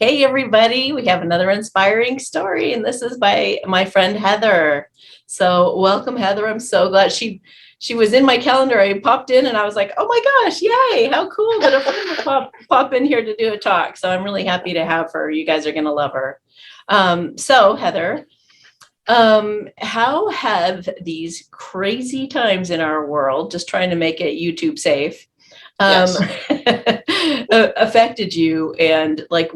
Hey, everybody, we have another inspiring story, and this is by my friend Heather. So, welcome, Heather. I'm so glad she was in my calendar. I popped in and I was like, oh my gosh, yay, how cool that a friend would pop in here to do a talk. So, I'm really happy to have her. You guys are going to love her. Heather, how have these crazy times in our world, just trying to make it YouTube safe, um, Yes. affected you, and like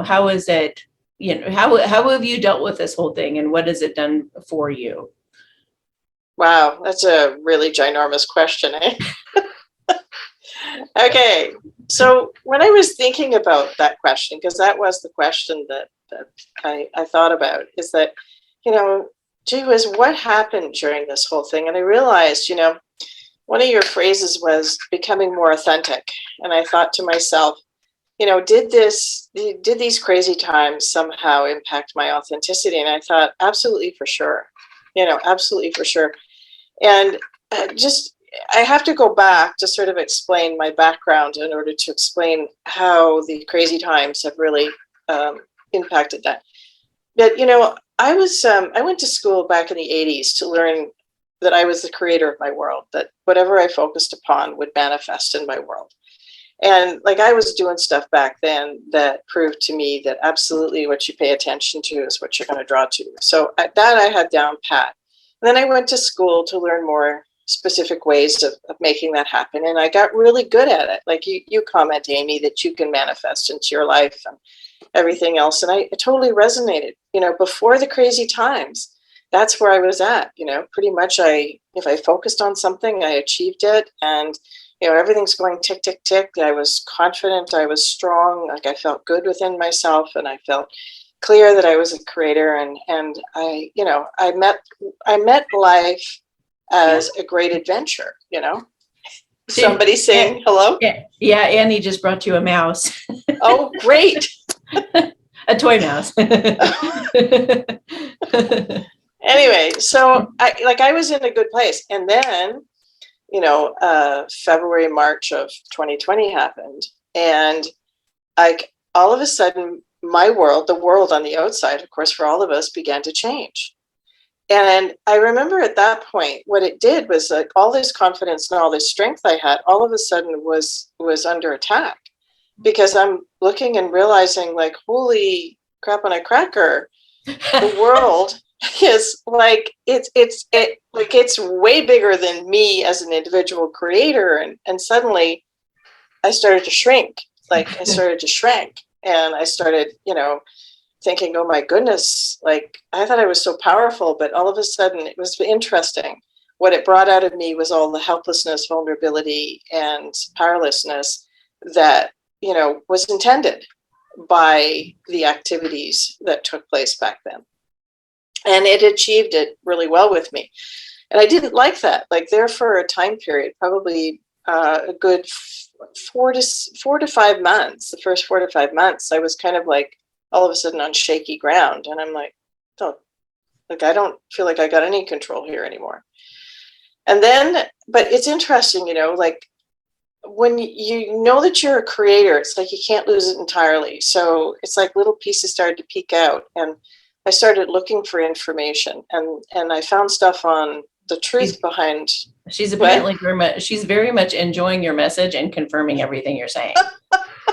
how is it, how have you dealt with this whole thing, and what has it done for you? Wow, that's a really ginormous question, eh? Okay. So when I was thinking about that question, because that was the question that I thought about, is that, you know, gee whiz, what happened during this whole thing? And I realized, one of your phrases was becoming more authentic. And I thought to myself, did these crazy times somehow impact my authenticity? And I thought, absolutely for sure. Absolutely for sure. And just, I have to go back to sort of explain my background in order to explain how the crazy times have really impacted that. But, I went to school back in the 80s to learn that I was the creator of my world, that whatever I focused upon would manifest in my world. And like I was doing stuff back then that proved to me that absolutely what you pay attention to is what you're going to draw to. So at that I had down pat. And then I went to school to learn more specific ways of making that happen. And I got really good at it. Like you comment, Amy, that you can manifest into your life and everything else. And it totally resonated. Before the crazy times, that's where I was at. Pretty much if I focused on something, I achieved it. And everything's going tick, tick, tick. I was confident. I was strong. Like I felt good within myself, and I felt clear that I was a creator. And I met life Yeah. as a great adventure. Did Somebody saying hello. yeah, yeah, Annie just brought you a mouse. Oh, great. A toy mouse. Anyway, so I was in a good place, and then February, March of 2020 happened. And like all of a sudden, my world, the world on the outside, of course, for all of us, began to change. And I remember at that point, what it did was like all this confidence and all this strength I had, all of a sudden was under attack, because I'm looking and realizing like, holy crap on a cracker, the world is like it's way bigger than me as an individual creator, and suddenly I started to shrink. Like I started to shrink, and I started thinking, oh my goodness, like I thought I was so powerful, but all of a sudden it was interesting. What it brought out of me was all the helplessness, vulnerability, and powerlessness that was intended by the activities that took place back then. And it achieved it really well with me. And I didn't like that. Like there for a time period, probably a good 4 to 5 months, the first 4 to 5 months, I was kind of like all of a sudden on shaky ground. And I'm like, oh, like I don't feel like I got any control here anymore. And then, but it's interesting, like when you know that you're a creator, it's like you can't lose it entirely. So it's like little pieces started to peek out, and I started looking for information, and I found stuff on the she's, truth behind she's what. apparently she's very much enjoying your message and confirming everything you're saying.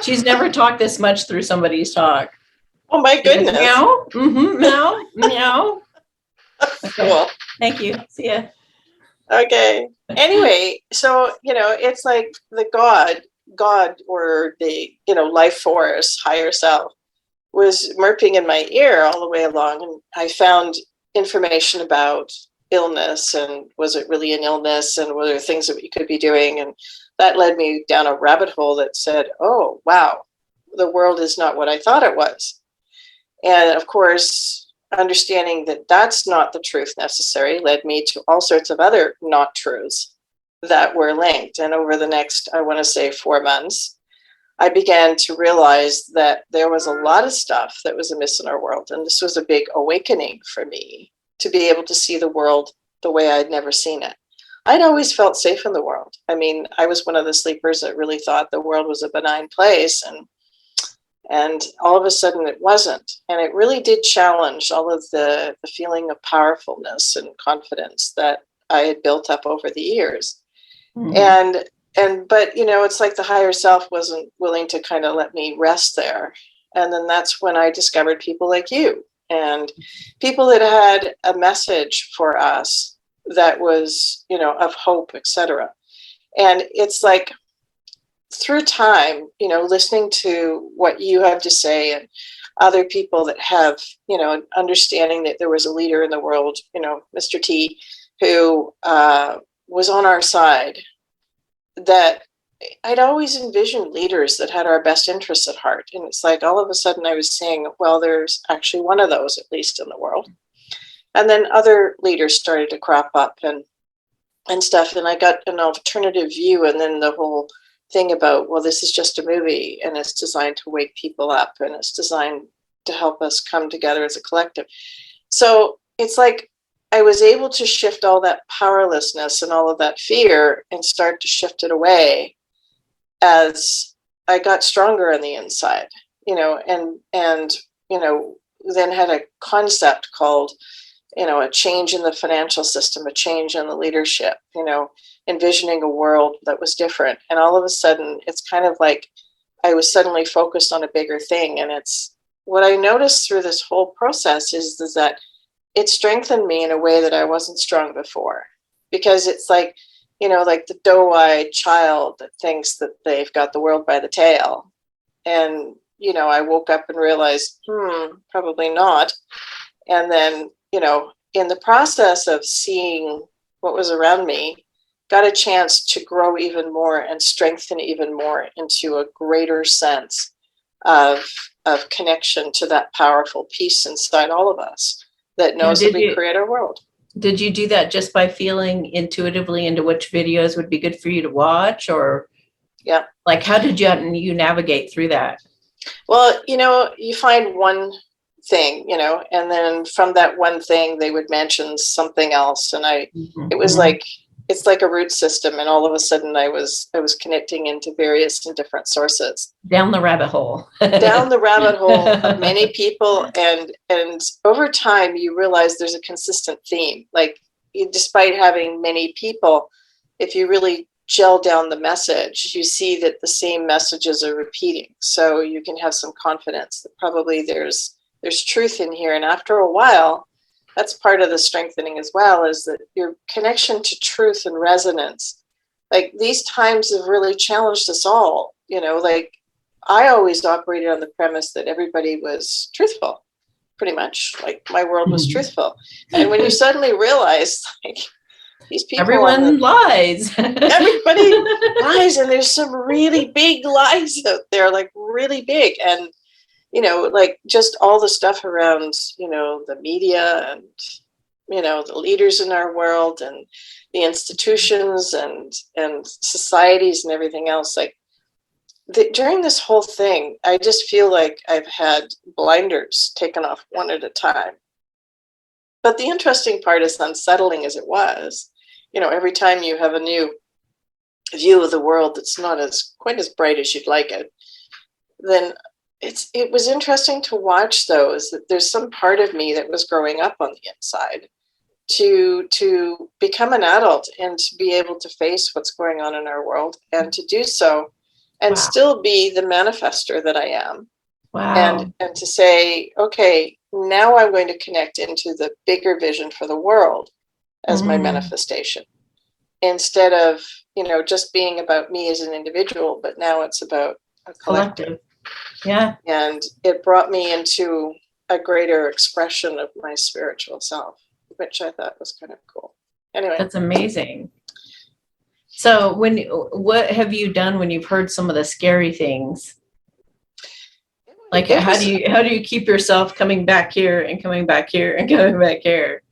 She's never talked this much through somebody's talk. Oh my She's like, goodness. meow, meow, meow. Okay, Cool. thank you. See ya. Okay. Anyway, so it's like the God, or the life force, higher self, was murping in my ear all the way along, and I found information about illness, and was it really an illness, and were there things that we could be doing, and that led me down a rabbit hole that said, oh wow, the world is not what I thought it was. And of course, understanding that that's not the truth necessary led me to all sorts of other not truths that were linked. And over the next, I want to say, 4 months, I began to realize that there was a lot of stuff that was amiss in our world. And this was a big awakening for me to be able to see the world the way I'd never seen it. I'd always felt safe in the world. I mean, I was one of the sleepers that really thought the world was a benign place. And And all of a sudden it wasn't. And it really did challenge all of the feeling of powerfulness and confidence that I had built up over the years. Mhm. But it's like the higher self wasn't willing to kind of let me rest there. And then that's when I discovered people like you and people that had a message for us that was, of hope, etc. And it's like through time, listening to what you have to say and other people that have, understanding that there was a leader in the world, Mr. T, who was on our side, that I'd always envisioned leaders that had our best interests at heart. And it's like all of a sudden I was saying, well, there's actually one of those, at least in the world. And then other leaders started to crop up and stuff. And I got an alternative view. And then the whole thing about, well, this is just a movie and it's designed to wake people up and it's designed to help us come together as a collective. So it's like I was able to shift all that powerlessness and all of that fear and start to shift it away as I got stronger on the inside, and then had a concept called, a change in the financial system, a change in the leadership, envisioning a world that was different. And all of a sudden, it's kind of like I was suddenly focused on a bigger thing. And it's what I noticed through this whole process is that it strengthened me in a way that I wasn't strong before. Because it's like, like the doe-eyed child that thinks that they've got the world by the tail. And, I woke up and realized, probably not. And then, in the process of seeing what was around me, got a chance to grow even more and strengthen even more into a greater sense of connection to that powerful piece inside all of us that Now, knows that we create our world. did you do that just by feeling intuitively into which videos would be good for you to watch, or Yeah. like how did you navigate through that? Well, you find one thing, and then from that one thing they would mention something else. And it was like, it's like a root system. And all of a sudden I was connecting into various and different sources. Down the rabbit hole. Down the rabbit hole of many people. And over time you realize there's a consistent theme. Like despite having many people, if you really gel down the message, you see that the same messages are repeating. So you can have some confidence that probably there's truth in here. And after a while, that's part of the strengthening as well, is that your connection to truth and resonance. Like these times have really challenged us all, like I always operated on the premise that everybody was truthful, pretty much. Like my world was truthful. And when you suddenly realize, like, these people, everyone lies. Everybody lies, and there's some really big lies out there, like really big. And like just all the stuff around, the media and, the leaders in our world and the institutions and societies and everything else. Like during this whole thing, I just feel like I've had blinders taken off one at a time. But the interesting part, as unsettling as it was, every time you have a new view of the world that's not quite as bright as you'd like it, then it was interesting to watch those, that there's some part of me that was growing up on the inside to become an adult and to be able to face what's going on in our world and to do so and still be the manifester that I am. Wow. And to say, okay, now I'm going to connect into the bigger vision for the world as my manifestation, instead of, just being about me as an individual, but now it's about a collective. Yeah. And it brought me into a greater expression of my spiritual self, which I thought was kind of cool. Anyway. That's amazing. So what have you done when you've heard some of the scary things? Like how do you keep yourself coming back here and coming back here and coming back here?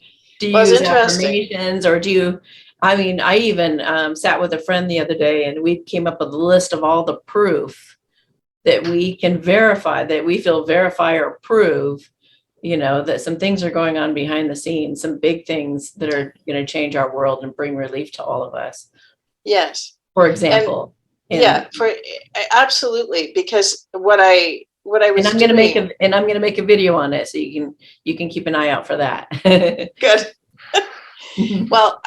Do you use affirmations, or do you, I even sat with a friend the other day and we came up with a list of all the proof that we can verify, that we feel verify or prove, that some things are going on behind the scenes, some big things that are going to change our world and bring relief to all of us. Yes. For example. Absolutely. Because what I what I And was I'm gonna make doing. a video on it, so you can keep an eye out for that. Good. Well,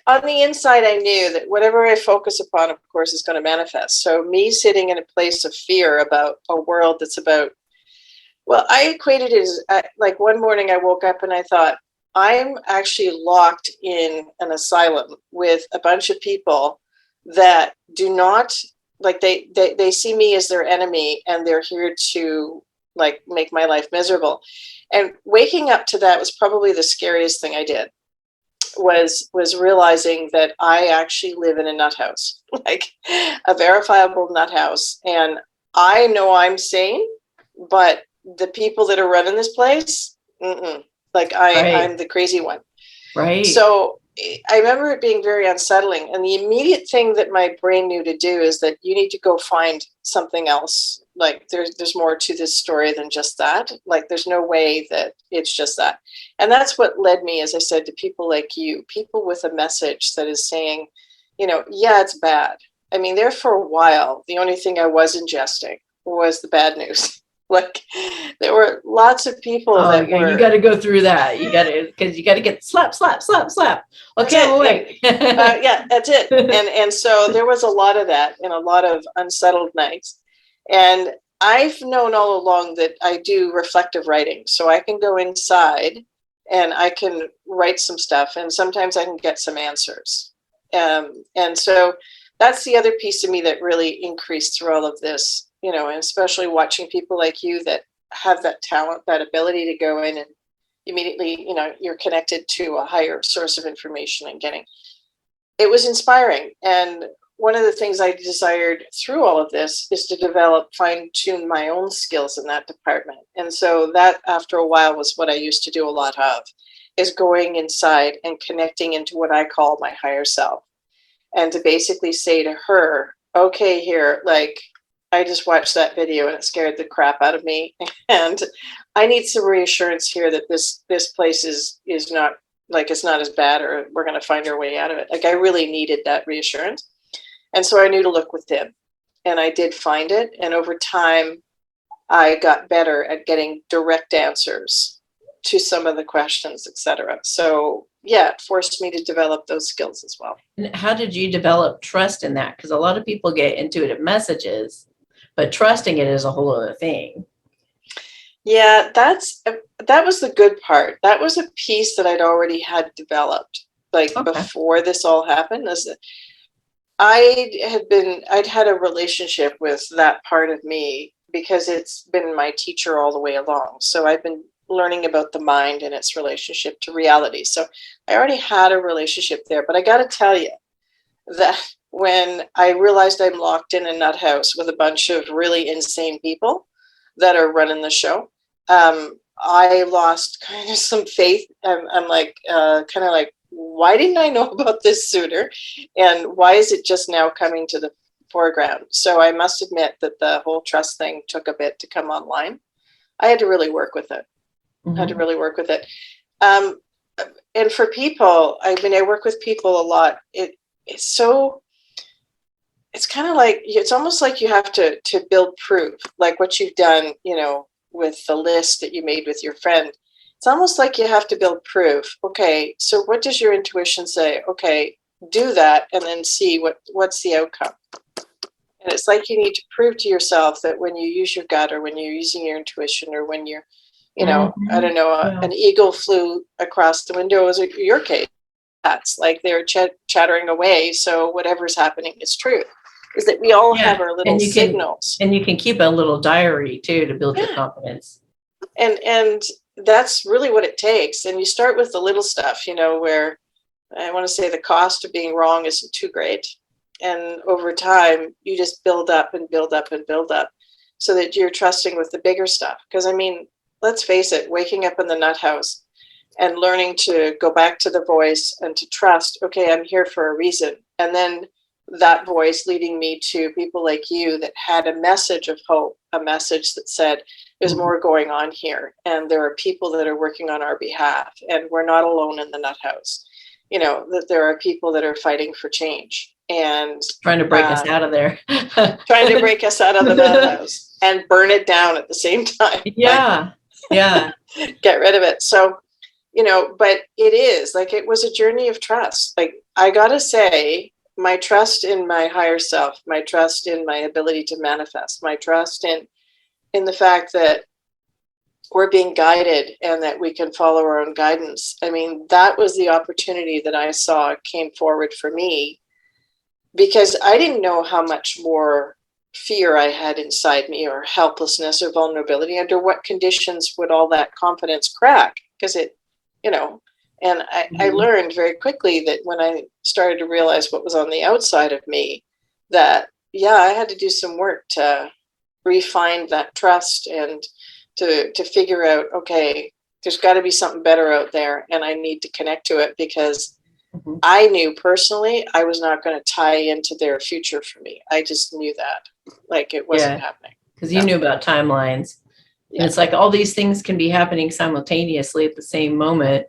on the inside, I knew that whatever I focus upon, of course, is going to manifest. So me sitting in a place of fear about a world that's about, well, I equated it as like one morning I woke up and I thought, I'm actually locked in an asylum with a bunch of people that do not, like, they see me as their enemy, and they're here to, like, make my life miserable. And waking up to that was probably the scariest thing I did, was realizing that I actually live in a nut house, like a verifiable nut house. And I know I'm sane, but the people that are running this place, like I'm Right, the crazy one. right. So I remember it being very unsettling. And the immediate thing that my brain knew to do is that you need to go find something else. Like there's more to this story than just that. Like there's no way that it's just that. And that's what led me, as I said, to people like you, people with a message that is saying, yeah, it's bad. I mean, there for a while, the only thing I was ingesting was the bad news. Like there were lots of people Oh, that yeah, you were, got to go through that. You got to, because you got to get slap, slap, slap, slap. that's Okay, I'm it. Yeah. awake. Yeah, that's it. And so there was a lot of that and a lot of unsettled nights. And I've known all along that I do reflective writing. So I can go inside and I can write some stuff, and sometimes I can get some answers. And so that's the other piece of me that really increased through all of this, and especially watching people like you that have that talent, that ability to go in and immediately, you're connected to a higher source of information and getting, it was inspiring. And one of the things I desired through all of this is to develop, fine tune my own skills in that department. And so that, after a while, was what I used to do a lot of, is going inside and connecting into what I call my higher self. And to basically say to her, okay, here, like, I just watched that video and it scared the crap out of me. And I need some reassurance here that this place is not, like, it's not as bad, or we're going to find our way out of it. Like, I really needed that reassurance. And so I knew to look within, and I did find it. And over time, I got better at getting direct answers to some of the questions, etc. So yeah, it forced me to develop those skills as well. And how did you develop trust in that? Because a lot of people get intuitive messages, but trusting it is a whole other thing. Yeah, that was the good part. That was a piece that I'd already had developed, like, Okay. before this all happened. As I'd had a relationship with that part of me because it's been my teacher all the way along. So I've been learning about the mind and its relationship to reality. So I already had a relationship there. But I got to tell you that when I realized I'm locked in a nut house with a bunch of really insane people that are running the show, I lost kind of some faith. I'm like, kind of like, why didn't I know about this sooner? And why is it just now coming to the foreground? So I must admit that the whole trust thing took a bit to come online. I had to really work with it. I had to Mhm. really work with it. Um, and for people, I mean, I work with people a lot. It's so, it's kind of like, it's almost like you have to build proof, like what you've done, with the list that you made with your friend. It's almost like you have to build proof. Okay, so what does your intuition say? Okay, do that and then see what's the outcome. And it's like you need to prove to yourself that when you use your gut, or when you're using your intuition, or when you're, I Mhm. don't know, Yeah. an eagle flew across the window, as your case. That's like they're chattering away. So whatever's happening is truth. Is that we all Yeah. have our little And signals. you can keep a little diary too to build your Yeah. confidence. And that's really what it takes. And you start with the little stuff, where I want to say the cost of being wrong isn't too great. And over time, you just build up and build up and build up, so that you're trusting with the bigger stuff. Because I mean, let's face it, waking up in the nut house and learning to go back to the voice and to trust, okay, I'm here for a reason. And then that voice leading me to people like you that had a message of hope, a message that said, there's Mhm. more going on here. And there are people that are working on our behalf. And we're not alone in the nut house. That there are people that are fighting for change and Trying to break us uh, out of there. trying to break us out of the nut house. and burn it down at the same time. Yeah. Yeah. Get rid of it. So, but it is like, it was a journey of trust. Like, I gotta say, my trust in my higher self, my trust in my ability to manifest, my trust in the fact that we're being guided and that we can follow our own guidance. I mean, that was the opportunity that I saw came forward for me, because I didn't know how much more fear I had inside me, or helplessness or vulnerability. Under what conditions would all that confidence crack? Because and I learned very quickly that when I started to realize what was on the outside of me, that, yeah, I had to do some work to refine that trust and to figure out, okay, there's got to be something better out there, and I need to connect to it, because I knew personally I was not going to tie into their future for me. I just knew that, like, it wasn't happening. Because you knew about timelines. Yeah. And it's like all these things can be happening simultaneously at the same moment.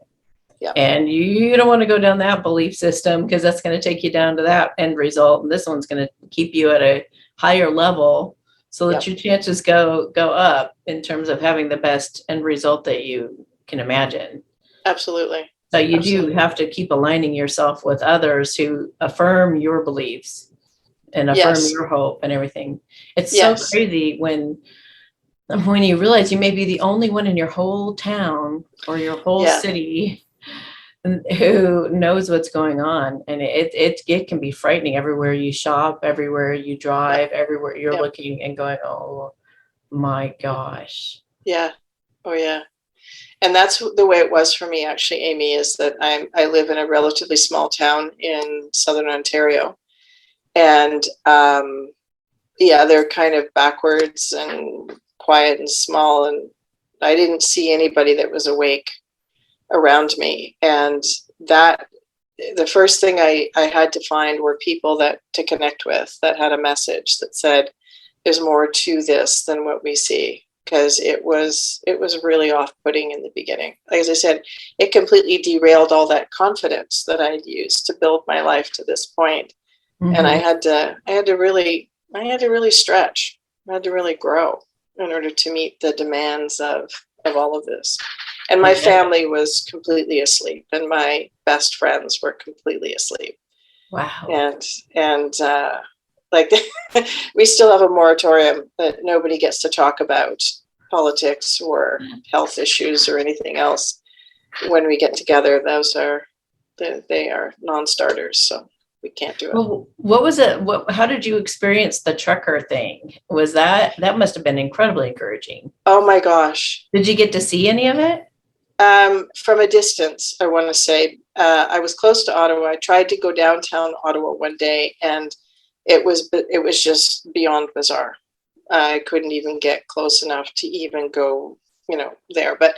Yeah. And you don't want to go down that belief system, because that's going to take you down to that end result. And this one's going to keep you at a higher level, so that your chances go up in terms of having the best end result that you can imagine. Absolutely. So you do have to keep aligning yourself with others who affirm your beliefs and affirm your hope and everything. It's so crazy when you realize you may be the only one in your whole town or your whole city who knows what's going on. And it can be frightening everywhere you shop, everywhere you drive, everywhere you're looking and going, oh my gosh. Yeah. Oh yeah. And that's the way it was for me, actually, Amy, is that I live in a relatively small town in southern Ontario. And they're kind of backwards and quiet and small. And I didn't see anybody that was awake around me. And that the first thing I had to find were people to connect with, that had a message that said, there's more to this than what we see. Because it was really off-putting in the beginning. Like, as I said, it completely derailed all that confidence that I'd used to build my life to this point. And I had to really stretch. I had to really grow in order to meet the demands of all of this. And my family was completely asleep, and my best friends were completely asleep. Wow. And like, we still have a moratorium that nobody gets to talk about politics or health issues or anything else. When we get together, they are non-starters, so we can't do it. Well, what was it? How did you experience the trucker thing? Was that must have been incredibly encouraging? Oh my gosh. Did you get to see any of it? From a distance, I want to say. I was close to Ottawa. I tried to go downtown Ottawa one day, and it was just beyond bizarre. I couldn't even get close enough to even go, there. But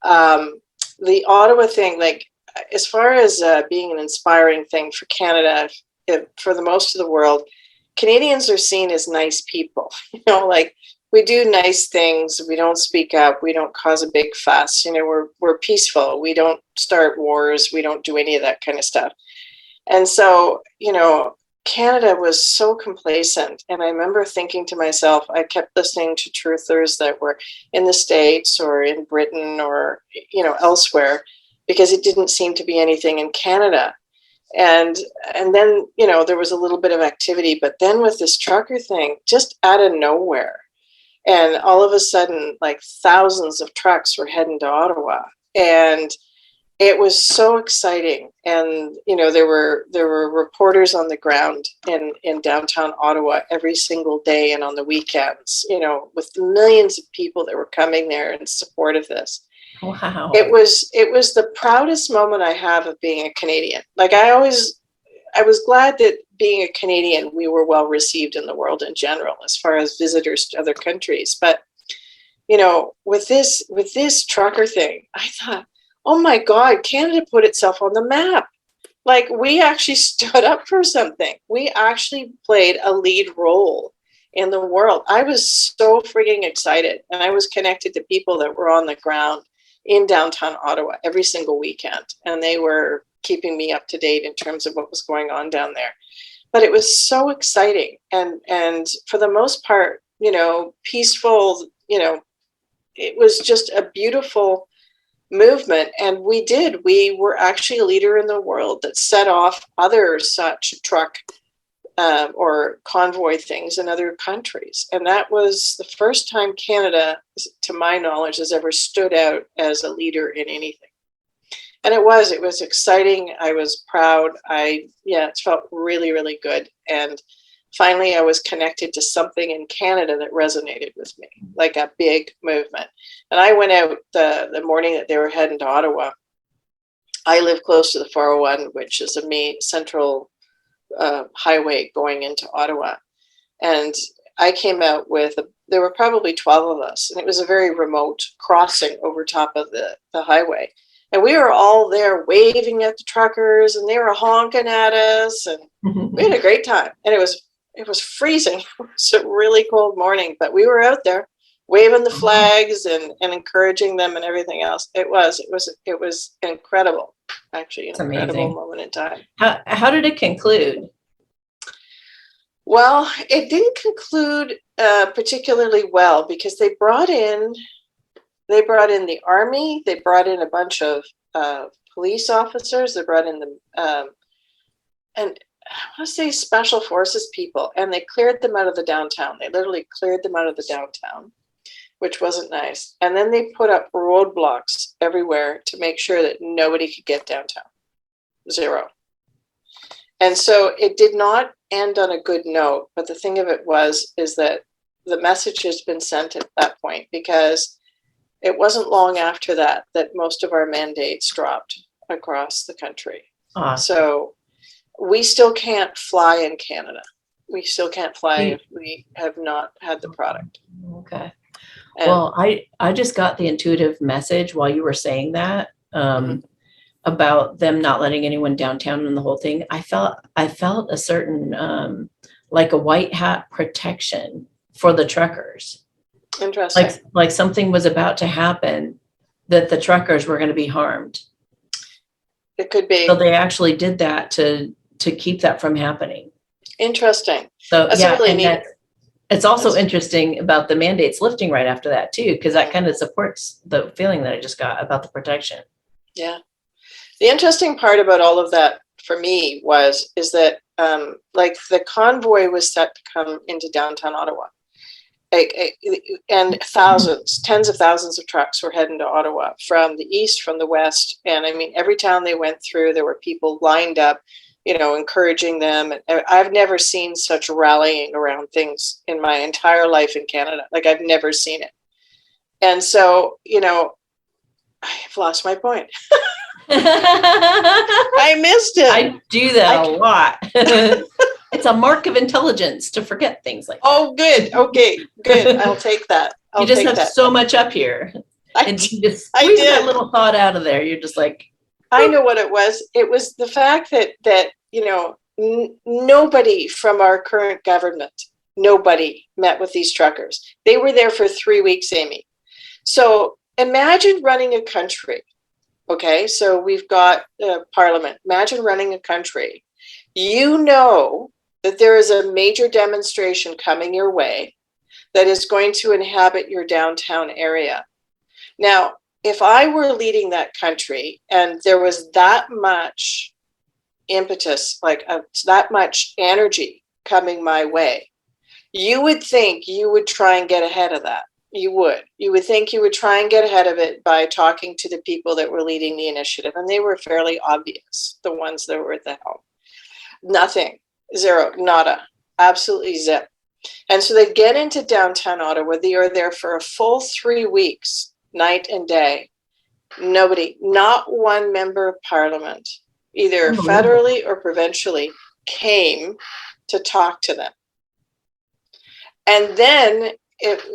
the Ottawa thing, like, as far as being an inspiring thing for Canada, for the most of the world, Canadians are seen as nice people. Like, we do nice things. We don't speak up. We don't cause a big fuss. We're peaceful. We don't start wars. We don't do any of that kind of stuff. And so, Canada was so complacent. And I remember thinking to myself, I kept listening to truthers that were in the States or in Britain or, elsewhere, because it didn't seem to be anything in Canada. And then, there was a little bit of activity, but then with this trucker thing, just out of nowhere. And all of a sudden, like, thousands of trucks were heading to Ottawa. And it was so exciting. And, there were reporters on the ground in downtown Ottawa every single day and on the weekends, with millions of people that were coming there in support of this. Wow. It was the proudest moment I have of being a Canadian. Like, I was glad that being a Canadian, we were well received in the world in general, as far as visitors to other countries. But, with this trucker thing, I thought, oh my God, Canada put itself on the map. Like, we actually stood up for something. We actually played a lead role in the world. I was so freaking excited. And I was connected to people that were on the ground in downtown Ottawa every single weekend. And they were keeping me up to date in terms of what was going on down there. But it was so exciting. And for the most part, peaceful, it was just a beautiful movement. And we were actually a leader in the world that set off other such truck or convoy things in other countries. And that was the first time Canada, to my knowledge, has ever stood out as a leader in anything. And it was exciting. I was proud. It felt really, really good. And finally, I was connected to something in Canada that resonated with me, like a big movement. And I went out the morning that they were heading to Ottawa. I live close to the 401, which is a main central highway going into Ottawa. And I came out there were probably 12 of us, and it was a very remote crossing over top of the highway. And we were all there waving at the truckers, and they were honking at us, and we had a great time. And it was freezing. It was a really cold morning, but we were out there waving the flags and encouraging them and everything else. It was incredible, actually, an incredible moment in time. How did it conclude? Well, it didn't conclude particularly well, because they brought in the army, they brought in a bunch of police officers, they brought in and I want to say special forces people, and they cleared them out of the downtown. They literally cleared them out of the downtown, which wasn't nice. And then they put up roadblocks everywhere to make sure that nobody could get downtown. Zero. And so it did not end on a good note. But the thing of it is that the message has been sent at that point, because it wasn't long after that most of our mandates dropped across the country. So we still can't fly in Canada. We still can't fly if we have not had the product. Okay. Well, I just got the intuitive message while you were saying that about them not letting anyone downtown and the whole thing. I felt a certain like a white hat protection for the truckers. Interesting. Like something was about to happen, that the truckers were going to be harmed. It could be. So they actually did that to keep that from happening. Interesting. So that's yeah, really neat. It's also interesting about the mandates lifting right after that too, because that kind of supports the feeling that I just got about the protection. Yeah. The interesting part about all of that for me is that like the convoy was set to come into downtown Ottawa. And tens of thousands of trucks were heading to Ottawa from the east, from the west. And I mean, every town they went through, there were people lined up, encouraging them. And I've never seen such rallying around things in my entire life in Canada. Like, I've never seen it. And so, I've lost my point. I missed it. I do that a lot. It's a mark of intelligence to forget things like that. Oh, good. Okay, good. I'll take that. You just have so much up here. And you just squeeze that little thought out of there. You're just like, I know what it was. It was the fact that nobody from our current government, nobody met with these truckers. They were there for 3 weeks, Amy. So imagine running a country. Okay, so we've got Parliament. Imagine running a country. That there is a major demonstration coming your way that is going to inhabit your downtown area. Now, if I were leading that country and there was that much impetus, that much energy coming my way, you would think you would try and get ahead of that. You would think you would try and get ahead of it by talking to the people that were leading the initiative. And they were fairly obvious, the ones that were at the helm. Nothing. Zero, nada, absolutely zip. And so they get into downtown Ottawa. They are there for a full 3 weeks, night and day. Nobody, not one member of Parliament, either federally or provincially, came to talk to them. And then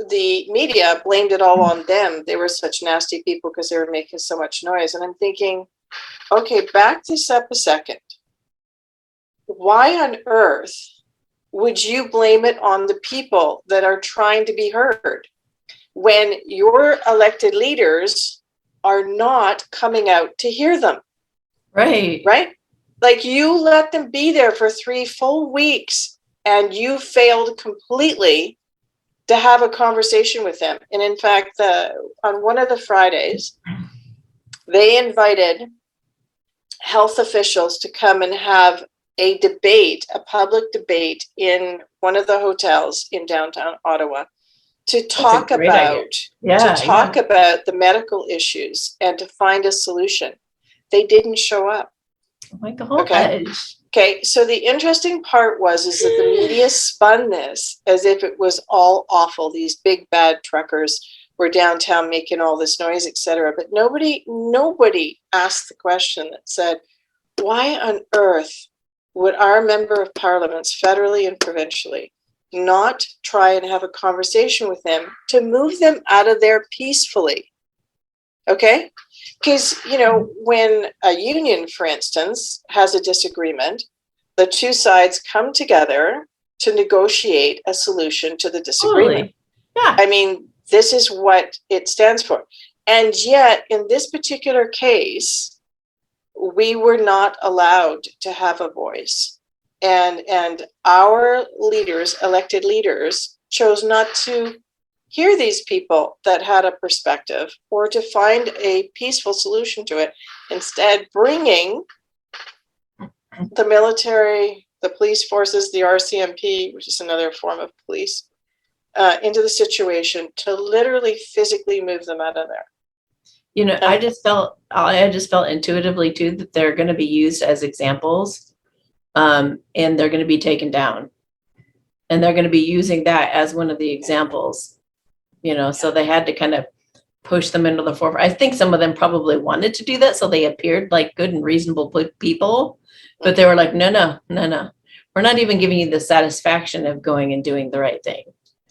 the media blamed it all on them. They were such nasty people because they were making so much noise. And I'm thinking, okay, back this up a second. Why on earth would you blame it on the people that are trying to be heard when your elected leaders are not coming out to hear them? Right. Right? Like, you let them be there for 3 full weeks and you failed completely to have a conversation with them. And in fact, on one of the Fridays, they invited health officials to come and have a debate, a public debate in one of the hotels in downtown Ottawa to talk about the medical issues and to find a solution. They didn't show up. Oh my gosh. Okay, so the interesting part is that the media spun this as if it was all awful. These big bad truckers were downtown making all this noise, etc. But nobody asked the question that said, why on earth would our member of parliaments, federally and provincially, not try and have a conversation with them to move them out of there peacefully? Okay? Because, when a union, for instance, has a disagreement, the two sides come together to negotiate a solution to the disagreement. Totally. Yeah. I mean, this is what it stands for. And yet, in this particular case, we were not allowed to have a voice. And our leaders, elected leaders, chose not to hear these people that had a perspective or to find a peaceful solution to it, instead bringing the military, the police forces, the RCMP, which is another form of police, into the situation to literally physically move them out of there. I just felt intuitively too that they're going to be used as examples, and they're going to be taken down, and they're going to be using that as one of the examples. So they had to kind of push them into the forefront. I think some of them probably wanted to do that, so they appeared like good and reasonable people, but they were like, no, we're not even giving you the satisfaction of going and doing the right thing.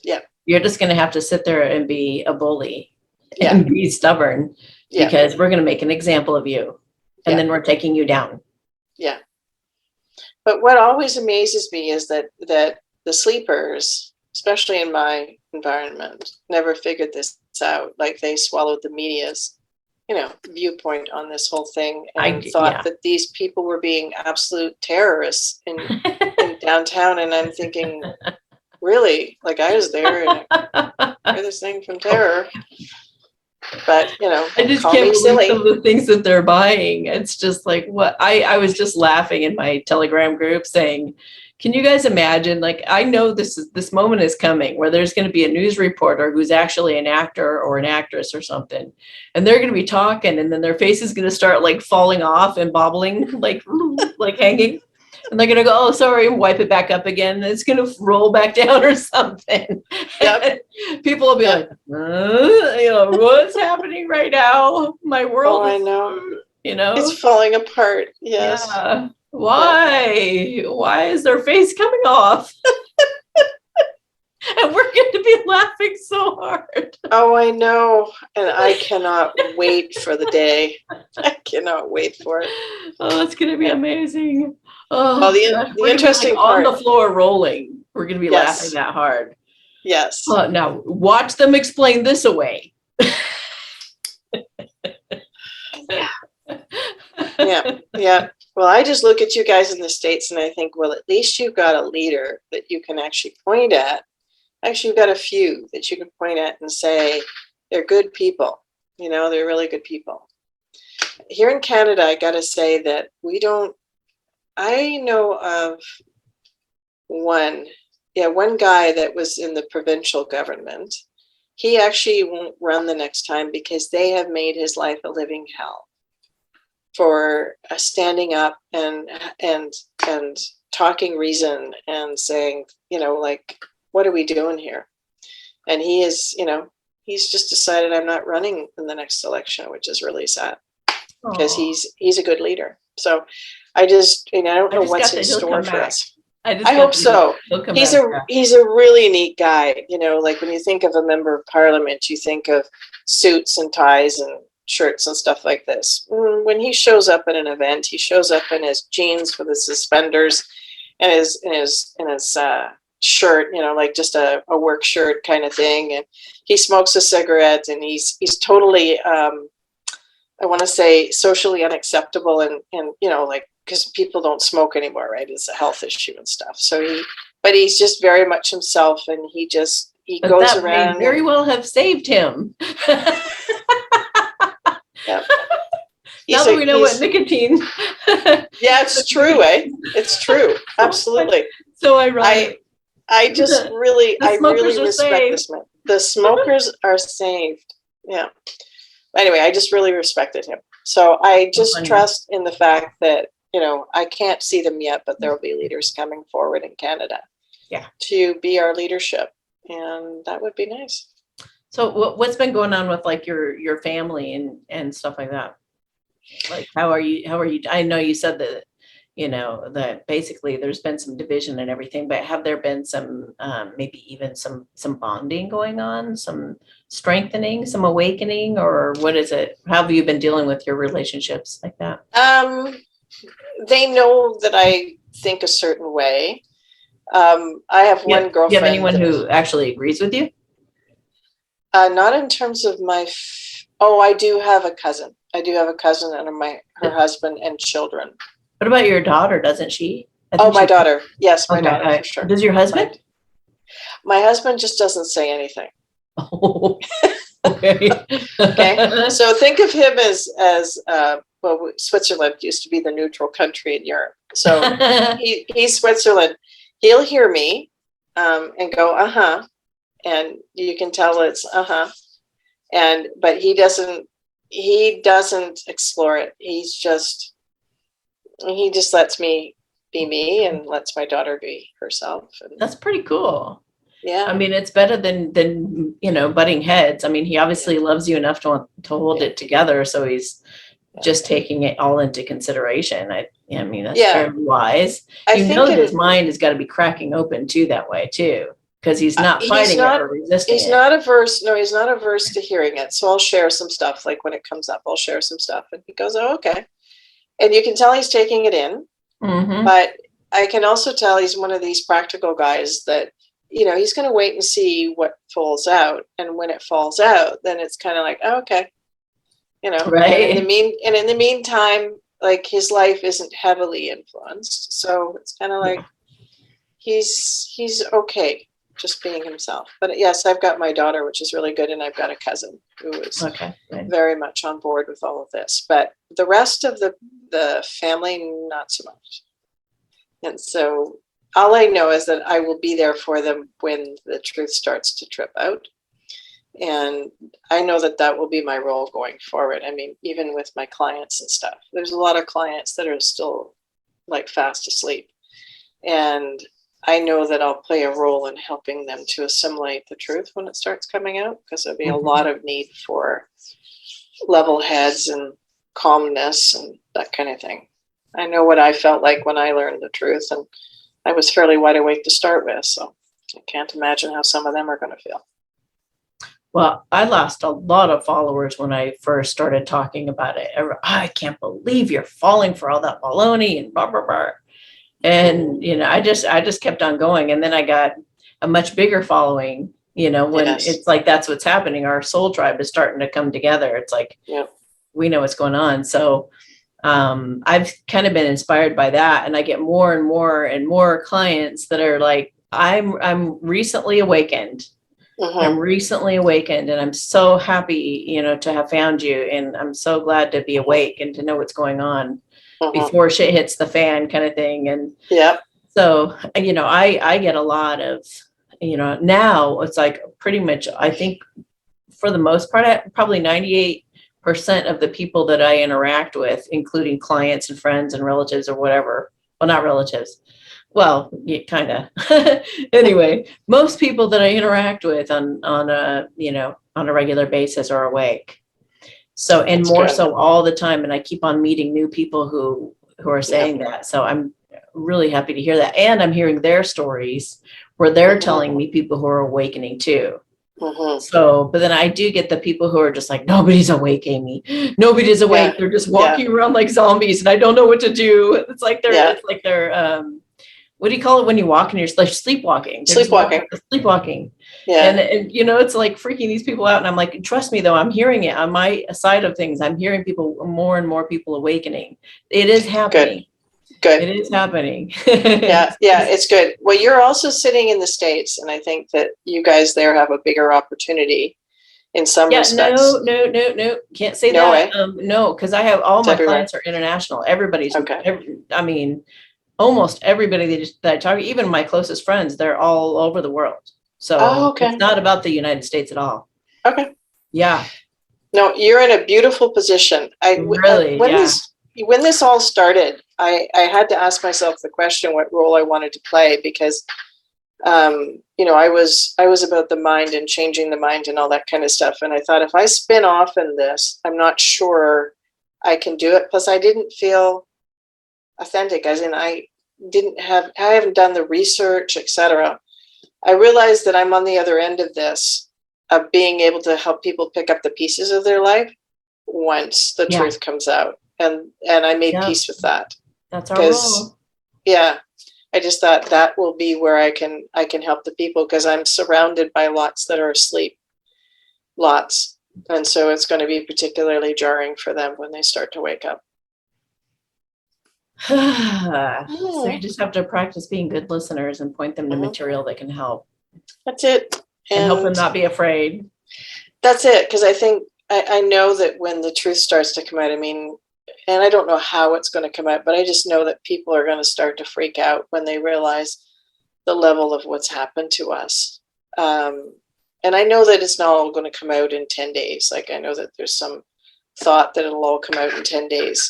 Yeah, you're just going to have to sit there and be a bully and be stubborn, because we're going to make an example of you, and then we're taking you down. Yeah. But what always amazes me is that the sleepers, especially in my environment, never figured this out. Like, they swallowed the media's, viewpoint on this whole thing and thought that these people were being absolute terrorists in downtown. And I'm thinking, really? Like, I was there and I heard this thing from terror. But, I just can't believe some of the things that they're buying. It's just like, what? I was just laughing in my Telegram group saying, can you guys imagine? Like, I know this moment is coming where there's going to be a news reporter who's actually an actor or an actress or something, and they're going to be talking, and then their face is going to start like falling off and bobbling, like hanging. And they're going to go, oh, sorry, and wipe it back up again. And it's going to roll back down or something. Yep. People will be like, what's happening right now? My world I know. It's falling apart. Yes. Yeah. Why? Why is their face coming off? And we're going to be laughing so hard. Oh, I know. And I cannot wait for the day. I cannot wait for it. Oh, it's going to be amazing. Oh, well, the interesting part, on the floor rolling. We're going to be laughing that hard. Yes. Now watch them explain this away. Yeah. Well, I just look at you guys in the States and I think, well, at least you've got a leader that you can actually point at. Actually, you've got a few that you can point at and say, they're good people. They're really good people. Here in Canada, I got to say that I know of one guy that was in the provincial government. He actually won't run the next time because they have made his life a living hell for standing up and talking reason and saying, like, what are we doing here? And he is, he's just decided, I'm not running in the next election, which is really sad because he's a good leader. So I don't know what's in store for us. I hope so. He's a really neat guy. Like, when you think of a member of parliament, you think of suits and ties and shirts and stuff like this. When he shows up at an event, he shows up in his jeans with his suspenders and his shirt, like just a work shirt kind of thing. And he smokes a cigarette, and he's totally, I want to say, socially unacceptable, and like, because people don't smoke anymore, right? It's a health issue and stuff. So but he's just very much himself, and he he But goes that may around. very well have saved him. Yeah. Now that we know what nicotine. Yeah, it's true, eh? It's true. Absolutely. So ironic. I just really, The I smokers really are respect saved. this man. The smokers are saved. Yeah. Anyway, I just really respected him. So I just funny. trust in the fact that, you know, I can't see them yet, but there will be leaders coming forward in Canada. Yeah. To be our leadership. And that would be nice. So what's been going on with like your family and stuff like that? Like, how are you? I know you said that, you know, that basically there's been some division and everything, but have there been some, maybe even some bonding going on, some strengthening, some awakening, or what is it? How have you been dealing with your relationships like that? They know that I think a certain way. I have one girlfriend. Do you have anyone who actually agrees with you? Not in terms of oh, I do have a cousin. I do have a cousin and her husband and children. What about your daughter? Doesn't she? Oh, my daughter. Yes, my daughter, for sure. Does your husband? My husband just doesn't say anything. Oh, okay. Okay. So think of him as well, Switzerland used to be the neutral country in Europe. So he's Switzerland. He'll hear me and go, uh-huh. And you can tell it's uh-huh. But he doesn't explore it. He just lets me be me and lets my daughter be herself. And that's pretty cool. Yeah. I mean, it's better than, you know, butting heads. I mean, he obviously loves you enough to hold it together. So he's just taking it all into consideration. I mean, that's very wise. You know that his mind has got to be cracking open too that way too. Because he's not fighting it or resisting it. He's not averse. No, he's not averse to hearing it. So I'll share some stuff. Like when it comes up, I'll share some stuff. And he goes, oh, okay. And you can tell he's taking it in. Mm-hmm. But I can also tell he's one of these practical guys that, you know, he's going to wait and see what falls out. And when it falls out, then it's kind of like, oh, okay. You know, right. And in the meantime, like his life isn't heavily influenced. So it's kind of like he's okay. Just being himself. But yes, I've got my daughter, which is really good. And I've got a cousin who is very much on board with all of this. But the rest of the family, not so much. And so all I know is that I will be there for them when the truth starts to trip out. And I know that that will be my role going forward. I mean, even with my clients and stuff, there's a lot of clients that are still like fast asleep. And I know that I'll play a role in helping them to assimilate the truth when it starts coming out, because there'll be a lot of need for level heads and calmness and that kind of thing. I know what I felt like when I learned the truth, and I was fairly wide awake to start with, so I can't imagine how some of them are going to feel. Well, I lost a lot of followers when I first started talking about it. I can't believe you're falling for all that baloney and blah, blah, blah. And, you know, I just kept on going. And then I got a much bigger following, you know, when it's like, that's what's happening. Our soul tribe is starting to come together. It's like, we know what's going on. So I've kind of been inspired by that. And I get more and more and more clients that are like, I'm recently awakened. I'm recently awakened, and I'm so happy, you know, to have found you. And I'm so glad to be awake and to know what's going on before shit hits the fan kind of thing. And so, you know, I get a lot of, you know, now it's like pretty much, I think for the most part, probably 98% of the people that I interact with, including clients and friends and relatives or whatever, well, not relatives. Well, kind of. Anyway, most people that I interact with on a, you know, on a regular basis are awake. So, and that's more good. So all the time. And I keep on meeting new people who are saying that. So I'm really happy to hear that. And I'm hearing their stories where they're telling me people who are awakening too. So, but then I do get the people who are just like, nobody's awake, Amy. Nobody's awake. They're just walking around like zombies and I don't know what to do. It's like they're, what do you call it when you walk and you're like sleepwalking? Sleepwalking. Yeah. And, you know, it's like freaking these people out. And I'm like, trust me, though, I'm hearing it on my side of things. I'm hearing people, more and more people awakening. It is happening. Good. It is happening. Yeah, it's good. Well, you're also sitting in the States, and I think that you guys there have a bigger opportunity in some Yeah, respects. no. Can't say No that. way. No, because I have all It's my everywhere. clients are international. Everybody's, Okay. I mean, almost everybody that I talk, even my closest friends, they're all over the world. Oh, So okay. it's not about the United States at all. Okay. Yeah, No, you're in a beautiful position. really. When Yeah. this all started, I had to ask myself the question what role I wanted to play, because I was about the mind and changing the mind and all that kind of stuff. And I thought, if I spin off in this, I'm not sure I can do it. Plus, I didn't feel authentic, as in I haven't done the research, etc. I realized that I'm on the other end of this, of being able to help people pick up the pieces of their life once the Yeah. truth comes out. And I made Yeah. peace with that. That's our Because, role. yeah, I just thought that will be where I can help the people, because I'm surrounded by lots that are asleep, lots. And so it's going to be particularly jarring for them when they start to wake up. So you just have to practice being good listeners and point them to material that can help. That's it. And help them not be afraid. That's it. Because I think I know that when the truth starts to come out, I mean, and I don't know how it's going to come out, but I just know that people are going to start to freak out when they realize the level of what's happened to us. And I know that it's not all going to come out in 10 days. Like, I know that there's some thought that it'll all come out in 10 days.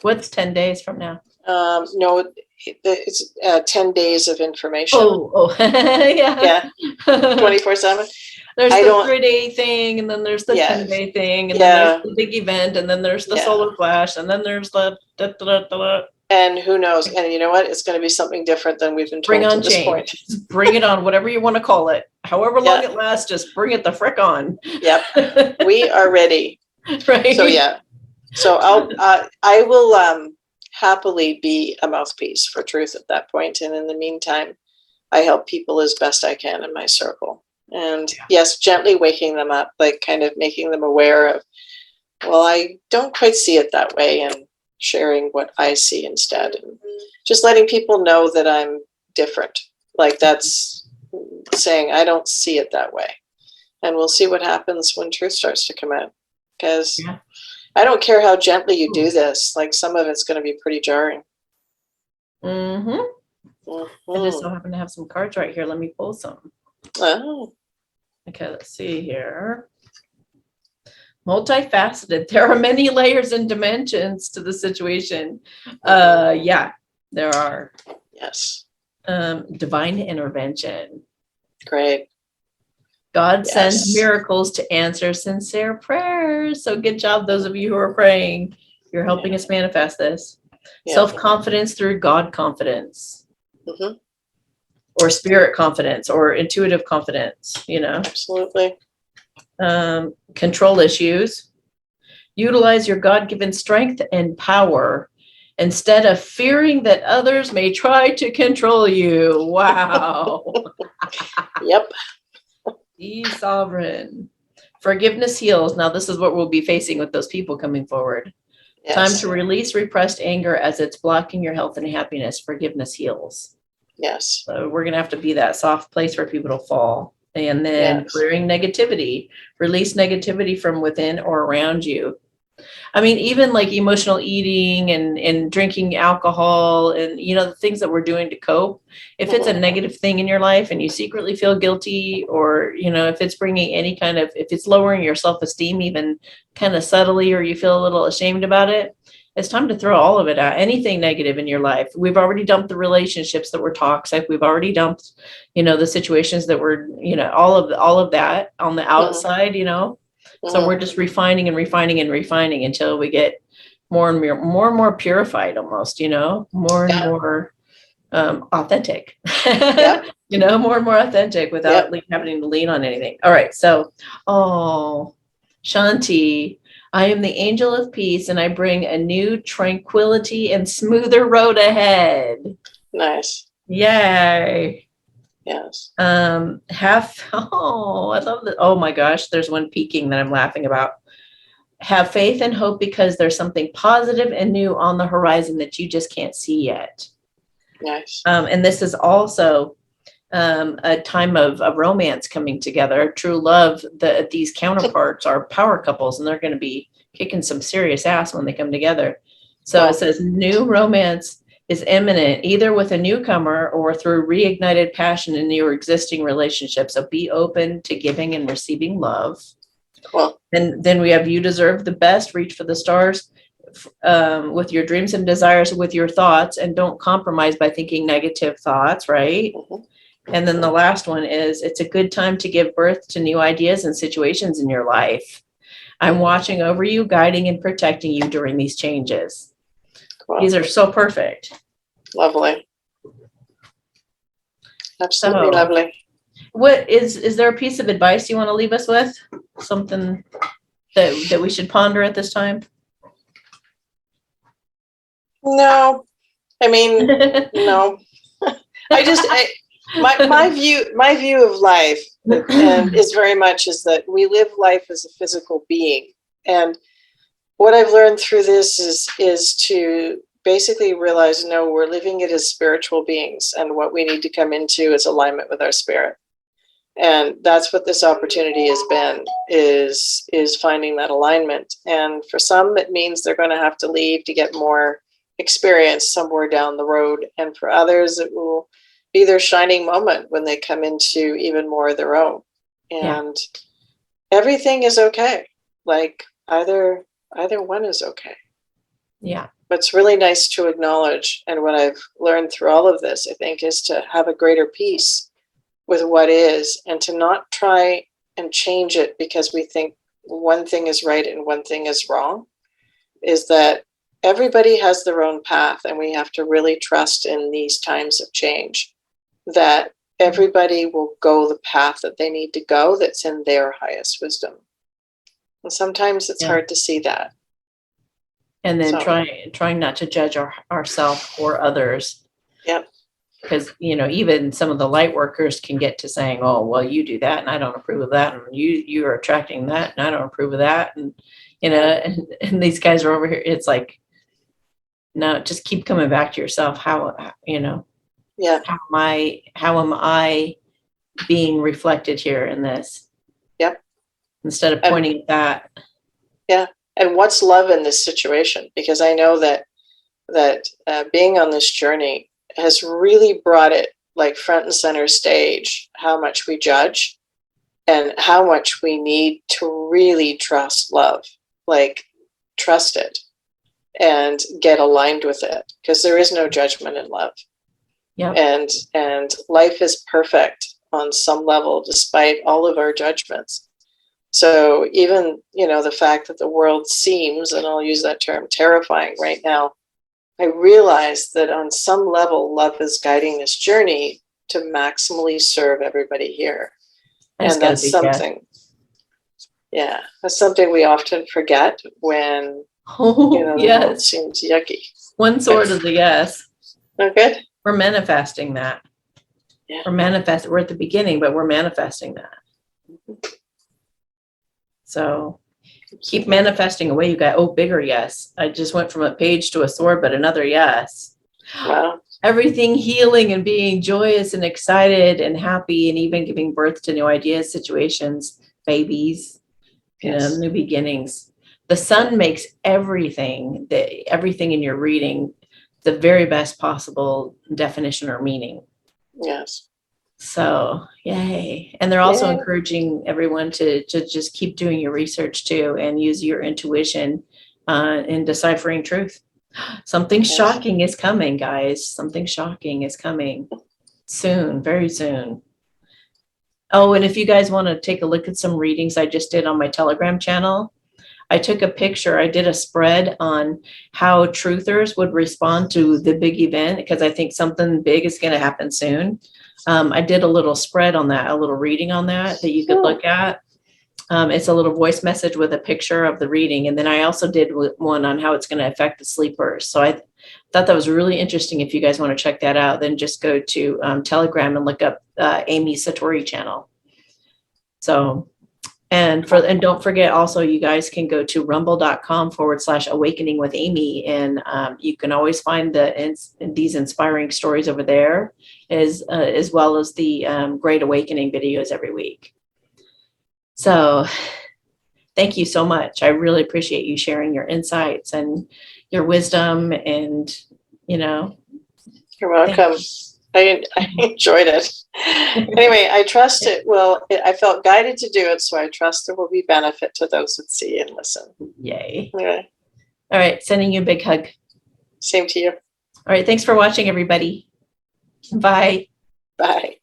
What's 10 days from now? No, it's 10 days of information. Oh, yeah. 24/7. There's the 3-day thing, and then there's the 10-day thing, and then there's the big event, and then there's the solar flash, and then there's the and who knows? And you know what? It's going to be something different than we've been told to this point. Bring it on, whatever you want to call it. However long it lasts, just bring it the frick on. Yep. We are ready. Right. So yeah. So I will happily be a mouthpiece for truth at that point. And in the meantime, I help people as best I can in my circle. And yes, gently waking them up, like kind of making them aware of, well, I don't quite see it that way, and sharing what I see instead, and just letting people know that I'm different. Like, that's saying I don't see it that way. And we'll see what happens when truth starts to come out. Because I don't care how gently you do this, like some of it's going to be pretty jarring. I just so happen to have some cards right here. Let me pull some. Oh. Okay, let's see here. Multifaceted. There are many layers and dimensions to the situation. Yeah, there are. Yes. Divine intervention. Great. God sends miracles to answer sincere prayers. So good job, those of you who are praying. You're helping us manifest this. Self-confidence through God confidence. Or spirit confidence, or intuitive confidence, Absolutely. Control issues. Utilize your God-given strength and power instead of fearing that others may try to control you. Wow. Yep. Be sovereign. Forgiveness heals. Now, this is what we'll be facing with those people coming forward. Yes. Time to release repressed anger as it's blocking your health and happiness. Forgiveness heals. Yes. So we're going to have to be that soft place for people to fall. And then clearing negativity. Release negativity from within or around you. I mean, even like emotional eating and drinking alcohol and, the things that we're doing to cope. If it's a negative thing in your life and you secretly feel guilty, or, if it's bringing if it's lowering your self-esteem, even kind of subtly, or you feel a little ashamed about it, it's time to throw all of it out. Anything negative in your life. We've already dumped the relationships that were toxic. We've already dumped, the situations that were, all of that on the outside, So we're just refining and refining and refining until we get more and more purified, almost, more and more authentic, more and more authentic without having to lean on anything. All right. So, Shanti, I am the angel of peace, and I bring a new tranquility and smoother road ahead. Nice. Yay. Yes. I love that. Oh my gosh, there's one peaking that I'm laughing about. have faith and hope because there's something positive and new on the horizon that you just can't see yet. Nice. And this is also a time of romance coming together, true love. These counterparts are power couples, and they're going to be kicking some serious ass when they come together. So it says new romance is imminent, either with a newcomer or through reignited passion in your existing relationship. So be open to giving and receiving love. Cool. And then we have you deserve the best, reach for the stars with your dreams and desires, with your thoughts, and don't compromise by thinking negative thoughts, right? Mm-hmm. And then the last one is it's a good time to give birth to new ideas and situations in your life. I'm watching over you, guiding and protecting you during these changes. Cool. These are so perfect. Lovely. Absolutely lovely. What is there a piece of advice you want to leave us with? Something that we should ponder at this time? No, I mean, no. My view of life and is very much is that we live life as a physical being. And what I've learned through this is to basically realize, no, we're living it as spiritual beings, and what we need to come into is alignment with our spirit. And that's what this opportunity has been, is finding that alignment. And for some, it means they're going to have to leave to get more experience somewhere down the road. And for others, it will be their shining moment when they come into even more of their own. And everything is okay. Like either one is okay. Yeah. But it's really nice to acknowledge. And what I've learned through all of this, I think, is to have a greater peace with what is, and to not try and change it because we think one thing is right and one thing is wrong. Is that everybody has their own path, and we have to really trust in these times of change that everybody will go the path that they need to go that's in their highest wisdom. And sometimes it's hard to see that. And then trying not to judge ourselves or others. Yep. Because, even some of the light workers can get to saying, oh, well, you do that and I don't approve of that. And you are attracting that and I don't approve of that. And, and these guys are over here. It's like, no, just keep coming back to yourself. How am I being reflected here in this? Yep. Instead of pointing at that. Yeah. And what's love in this situation? Because I know that being on this journey has really brought it like front and center stage, how much we judge and how much we need to really trust love, like trust it and get aligned with it, because there is no judgment in love. Yeah. And life is perfect on some level, despite all of our judgments. So even, the fact that the world seems, and I'll use that term, terrifying right now, I realize that on some level, love is guiding this journey to maximally serve everybody here. And that's something, that's something we often forget when, the world seems yucky. One sword is a yes. Okay. We're manifesting that. Yeah. We're at the beginning, but we're manifesting that. Mm-hmm. So keep manifesting away. You got, bigger yes. I just went from a page to a sword, but another yes. Wow. Everything healing and being joyous and excited and happy, and even giving birth to new ideas, situations, babies, new beginnings. The sun makes everything in your reading the very best possible definition or meaning. Yes. So, yay. And they're also encouraging everyone to just keep doing your research too, and use your intuition in deciphering truth. Something shocking is coming, guys. Something shocking is coming soon, very soon. Oh, and if you guys want to take a look at some readings I just did on my Telegram channel, I took a picture. I did a spread on how truthers would respond to the big event, because I think something big is going to happen soon. I did a little spread on that, a little reading on that you could look at. It's a little voice message with a picture of the reading. And then I also did one on how it's going to affect the sleepers. So I thought that was really interesting. If you guys want to check that out, then just go to Telegram and look up Amy Satori channel. So And don't forget also, you guys can go to rumble.com/awakening with Amy, and you can always find these inspiring stories over there, as well as the Great Awakening videos every week. So thank you so much. I really appreciate you sharing your insights and your wisdom, and You're welcome. I enjoyed it. Anyway, I trust it will. I felt guided to do it, so I trust there will be benefit to those that see and listen. Yay. Anyway. All right. Sending you a big hug. Same to you. All right. Thanks for watching, everybody. Bye. Bye.